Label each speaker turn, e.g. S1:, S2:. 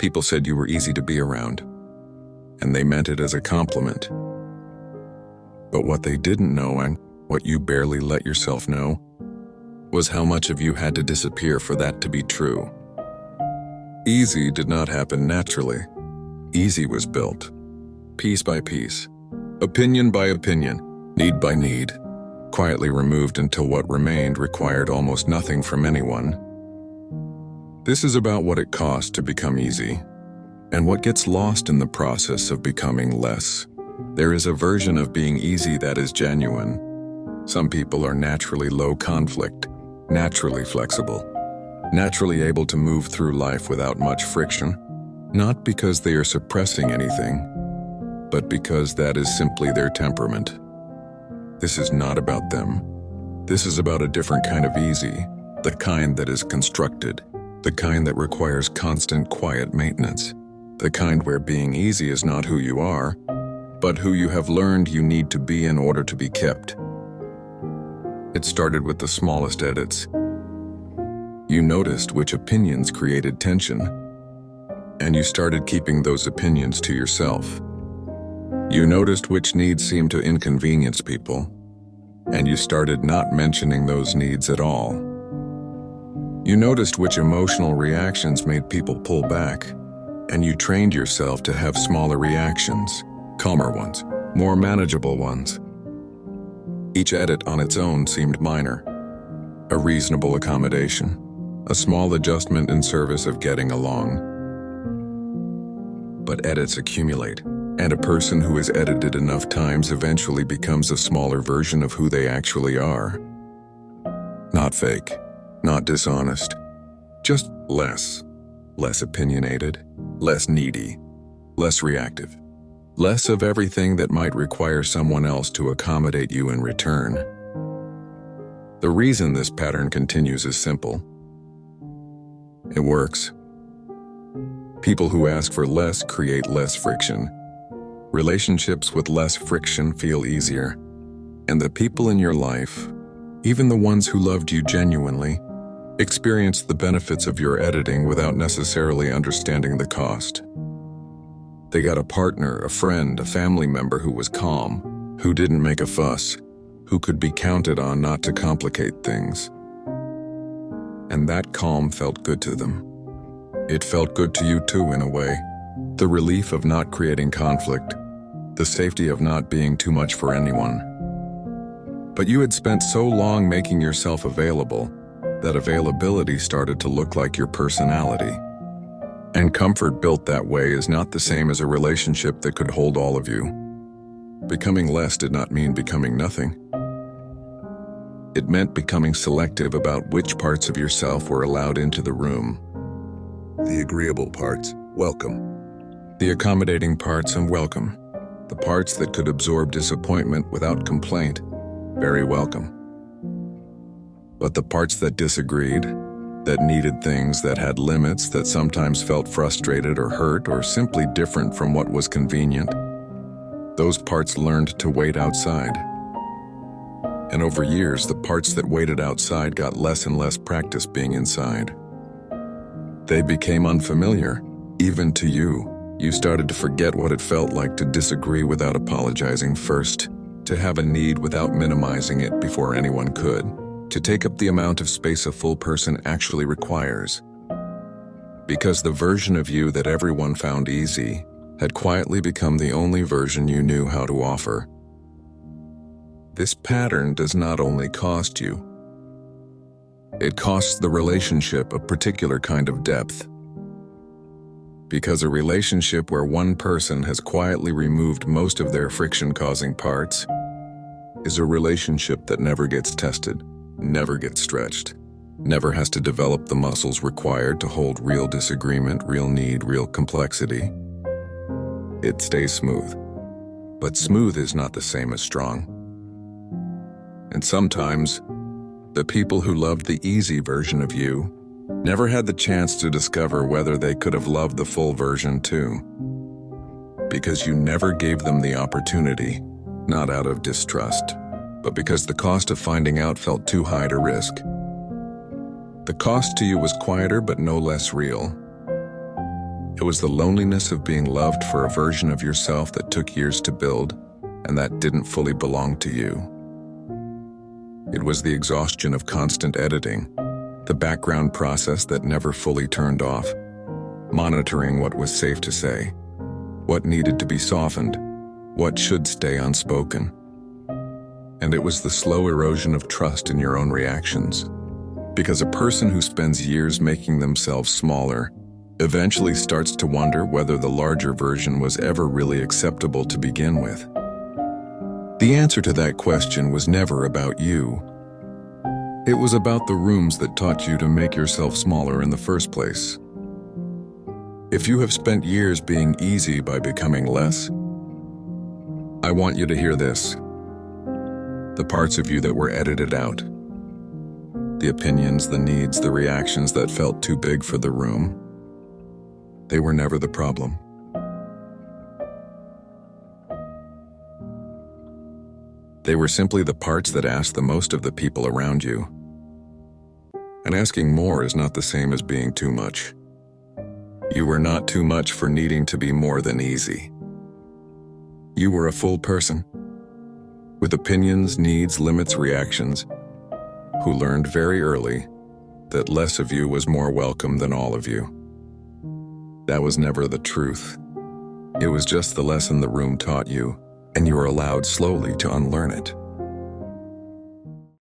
S1: People said you were easy to be around, and they meant it as a compliment. But what they didn't know, and what you barely let yourself know, was how much of you had to disappear for that to be true. Easy did not happen naturally. Easy was built, piece by piece, opinion by opinion, need by need, quietly removed until what remained required almost nothing from anyone. This is about what it costs to become easy, and what gets lost in the process of becoming less. There is a version of being easy that is genuine. Some people are naturally low conflict, naturally flexible, naturally able to move through life without much friction, not because they are suppressing anything, but because that is simply their temperament. This is not about them. This is about a different kind of easy, the kind that is constructed, the kind that requires constant quiet maintenance, the kind where being easy is not who you are, but who you have learned you need to be in order to be kept. It started with the smallest edits. You noticed which opinions created tension, and you started keeping those opinions to yourself. You noticed which needs seemed to inconvenience people, and you started not mentioning those needs at all. You noticed which emotional reactions made people pull back, and you trained yourself to have smaller reactions, calmer ones, more manageable ones. Each edit on its own seemed minor, a reasonable accommodation, a small adjustment in service of getting along. But edits accumulate, and a person who is edited enough times eventually becomes a smaller version of who they actually are. Not fake, not dishonest, just less opinionated, less needy, less reactive, less of everything that might require someone else to accommodate you in return. The reason this pattern continues is simple. It works. People who ask for less create less friction. Relationships with less friction feel easier. And the people in your life, even the ones who loved you genuinely, experienced the benefits of your editing without necessarily understanding the cost. They got a partner, a friend, a family member who was calm, who didn't make a fuss, who could be counted on not to complicate things. And that calm felt good to them. It felt good to you too, in a way. The relief of not creating conflict, the safety of not being too much for anyone. But you had spent so long making yourself available that availability started to look like your personality. And comfort built that way is not the same as a relationship that could hold all of you. Becoming less did not mean becoming nothing. It meant becoming selective about which parts of yourself were allowed into the room. The agreeable parts, welcome. The accommodating parts, welcome. The parts that could absorb disappointment without complaint, very welcome. But the parts that disagreed, that needed things, that had limits, that sometimes felt frustrated or hurt or simply different from what was convenient, those parts learned to wait outside. And over years, the parts that waited outside got less and less practice being inside. They became unfamiliar, even to you. You started to forget what it felt like to disagree without apologizing first, to have a need without minimizing it before anyone could, to take up the amount of space a full person actually requires. Because the version of you that everyone found easy had quietly become the only version you knew how to offer. This pattern does not only cost you, it costs the relationship a particular kind of depth. Because a relationship where one person has quietly removed most of their friction-causing parts is a relationship that never gets tested, never gets stretched, never has to develop the muscles required to hold real disagreement, real need, real complexity. It stays smooth. But smooth is not the same as strong. And sometimes, the people who loved the easy version of you never had the chance to discover whether they could have loved the full version too. Because you never gave them the opportunity, not out of distrust, but because the cost of finding out felt too high to risk. The cost to you was quieter but no less real. It was the loneliness of being loved for a version of yourself that took years to build and that didn't fully belong to you. It was the exhaustion of constant editing, the background process that never fully turned off, monitoring what was safe to say, what needed to be softened, what should stay unspoken. And it was the slow erosion of trust in your own reactions. Because a person who spends years making themselves smaller eventually starts to wonder whether the larger version was ever really acceptable to begin with. The answer to that question was never about you. It was about the rooms that taught you to make yourself smaller in the first place. If you have spent years being easy by becoming less, I want you to hear this. The parts of you that were edited out, the opinions, the needs, the reactions that felt too big for the room, they were never the problem. They were simply the parts that asked the most of the people around you. And asking more is not the same as being too much. You were not too much for needing to be more than easy. You were a full person, with opinions, needs, limits, reactions, who learned very early that less of you was more welcome than all of you. That was never the truth. It was just the lesson the room taught you, and you were allowed slowly to unlearn it.